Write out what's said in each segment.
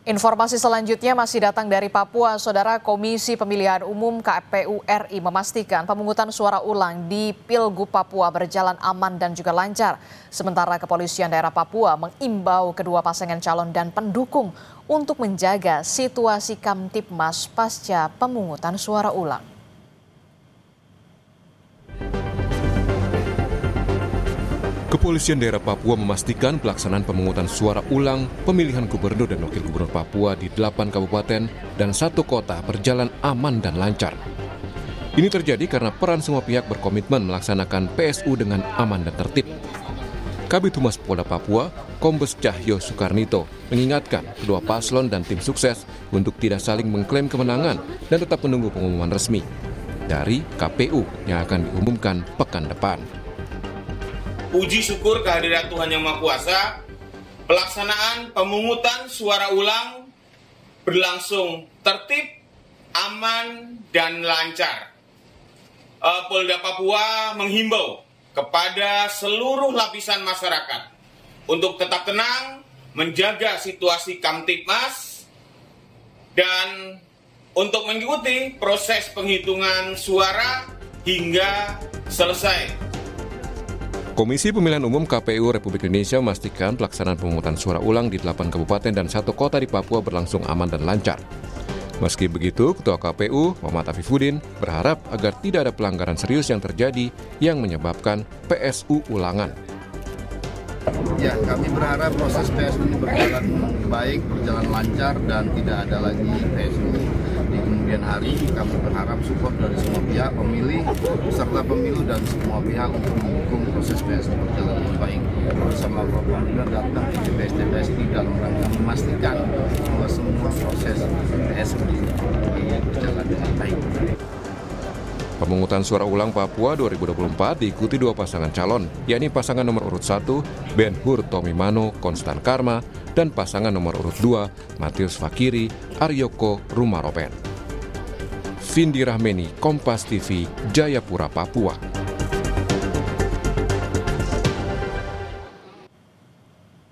Informasi selanjutnya masih datang dari Papua. Saudara, Komisi Pemilihan Umum KPU RI memastikan pemungutan suara ulang di Pilgub Papua berjalan aman dan juga lancar. Sementara Kepolisian Daerah Papua mengimbau kedua pasangan calon dan pendukung untuk menjaga situasi Kamtipmas pasca pemungutan suara ulang. Kepolisian Daerah Papua memastikan pelaksanaan pemungutan suara ulang pemilihan gubernur dan wakil gubernur Papua di 8 kabupaten dan 1 kota berjalan aman dan lancar. Ini terjadi karena peran semua pihak berkomitmen melaksanakan PSU dengan aman dan tertib. Kabid Humas Polda Papua, Kombes Cahyo Soekarnito, mengingatkan kedua paslon dan tim sukses untuk tidak saling mengklaim kemenangan dan tetap menunggu pengumuman resmi dari KPU yang akan diumumkan pekan depan. Puji syukur kehadirat Tuhan Yang Maha Kuasa, pelaksanaan pemungutan suara ulang berlangsung tertib, aman, dan lancar. Polda Papua menghimbau kepada seluruh lapisan masyarakat untuk tetap tenang, menjaga situasi Kamtipmas, dan untuk mengikuti proses penghitungan suara hingga selesai. Komisi Pemilihan Umum KPU Republik Indonesia memastikan pelaksanaan pemungutan suara ulang di 8 kabupaten dan 1 kota di Papua berlangsung aman dan lancar. Meski begitu, Ketua KPU, Muhammad Afifuddin, berharap agar tidak ada pelanggaran serius yang terjadi yang menyebabkan PSU ulangan. Ya, kami berharap proses PSU ini berjalan baik, berjalan lancar, dan tidak ada lagi PSU di kemudian hari. Kami berharap support dari semua pihak, pemilih, peserta pemilu, dan semua pihak untuk mendukung proses PSU berjalan dengan baik. Bersama Propam datang ke TPS dalam rangka memastikan bahwa semua proses PSU berjalan dengan baik. Pemungutan suara ulang Papua 2024 diikuti 2 pasangan calon, yakni pasangan nomor urut 1, Ben Hur Tomimano Konstan Karma, dan pasangan nomor urut 2, Matius Fakiri Aryoko Rumaropen. Vindi Rahmeni, Kompas TV, Jayapura, Papua.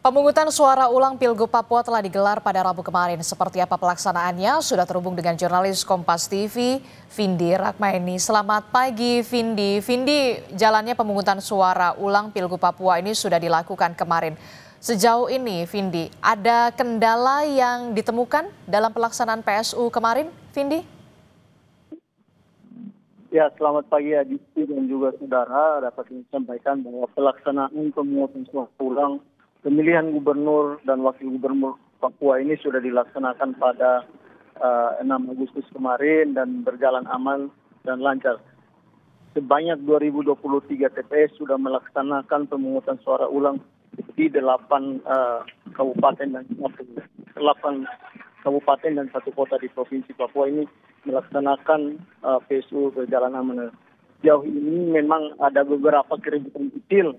Pemungutan suara ulang Pilgub Papua telah digelar pada Rabu kemarin. Seperti apa pelaksanaannya? Sudah terhubung dengan jurnalis Kompas TV, Vindi Rahmeni. Selamat pagi, Vindi. Vindi, jalannya pemungutan suara ulang Pilgub Papua ini sudah dilakukan kemarin. Sejauh ini, Vindi, ada kendala yang ditemukan dalam pelaksanaan PSU kemarin, Vindi? Ya, selamat pagi Aditi dan juga saudara. Dapat disampaikan bahwa pelaksanaan pemungutan suara ulang pemilihan gubernur dan wakil gubernur Papua ini sudah dilaksanakan pada 6 Agustus kemarin dan berjalan aman dan lancar. Sebanyak 2023 TPS sudah melaksanakan pemungutan suara ulang di 8 kabupaten dan 8 kabupaten dan 1 kota di Provinsi Papua ini melaksanakan PSU berjalan aman. Jauh ini memang ada beberapa keributan kecil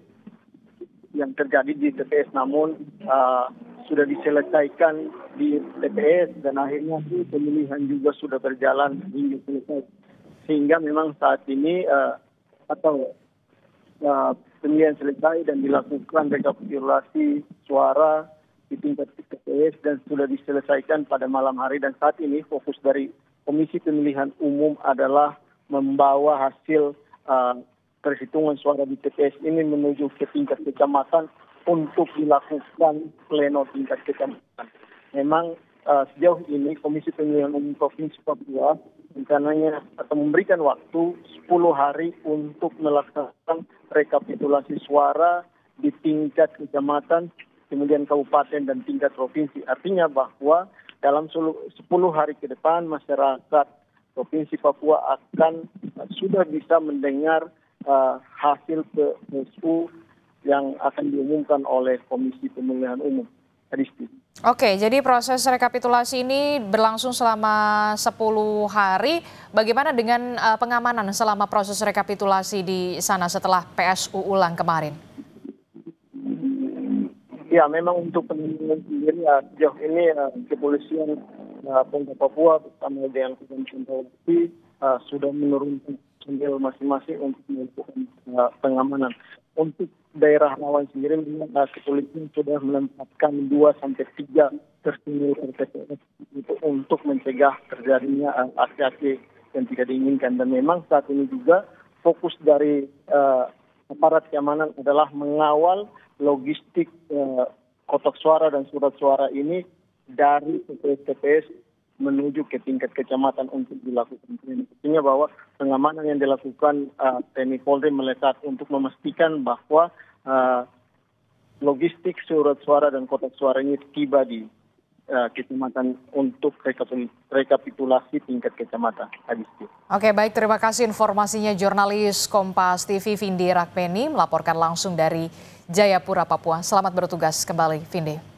yang terjadi di TPS, namun sudah diselesaikan di TPS dan akhirnya pemilihan juga sudah berjalan hingga selesai. Sehingga memang saat ini pemilihan selesai dan dilakukan rekapitulasi suara di tingkat TPS dan sudah diselesaikan pada malam hari, dan saat ini fokus dari Komisi Pemilihan Umum adalah membawa hasil perhitungan suara di TPS ini menuju ke tingkat kecamatan untuk dilakukan pleno tingkat kecamatan. Memang sejauh ini Komisi Pemilihan Umum Provinsi Papua rencananya atau memberikan waktu 10 hari untuk melaksanakan rekapitulasi suara di tingkat kecamatan, kemudian kabupaten dan tingkat provinsi. Artinya bahwa dalam 10 hari ke depan masyarakat Provinsi Papua akan sudah bisa mendengar hasil PSU yang akan diumumkan oleh Komisi Pemilihan Umum. Adisti. Oke, jadi proses rekapitulasi ini berlangsung selama 10 hari. Bagaimana dengan pengamanan selama proses rekapitulasi di sana setelah PSU ulang kemarin? Ya, memang untuk pengamanan sendiri sejauh ini kepolisian Polda Papua bersama dengan Kepolisian Polri sudah menurunkan personil masing-masing untuk melakukan pengamanan. Untuk daerah rawan sendiri, kepolisian sudah menempatkan 2-3 tersinggung TPS itu untuk mencegah terjadinya aksi-aksi yang tidak diinginkan. Dan memang saat ini juga fokus dari aparat keamanan adalah mengawal logistik kotak suara dan surat suara ini dari TPS menuju ke tingkat kecamatan untuk dilakukan. Artinya bahwa pengamanan yang dilakukan TNI Polri melekat untuk memastikan bahwa logistik surat suara dan kotak suara ini tiba di kecamatan untuk rekapitulasi tingkat kecamatan. Oke, baik, terima kasih informasinya jurnalis Kompas TV Vindi Rakmeni melaporkan langsung dari Jayapura, Papua. Selamat bertugas kembali, Vindi.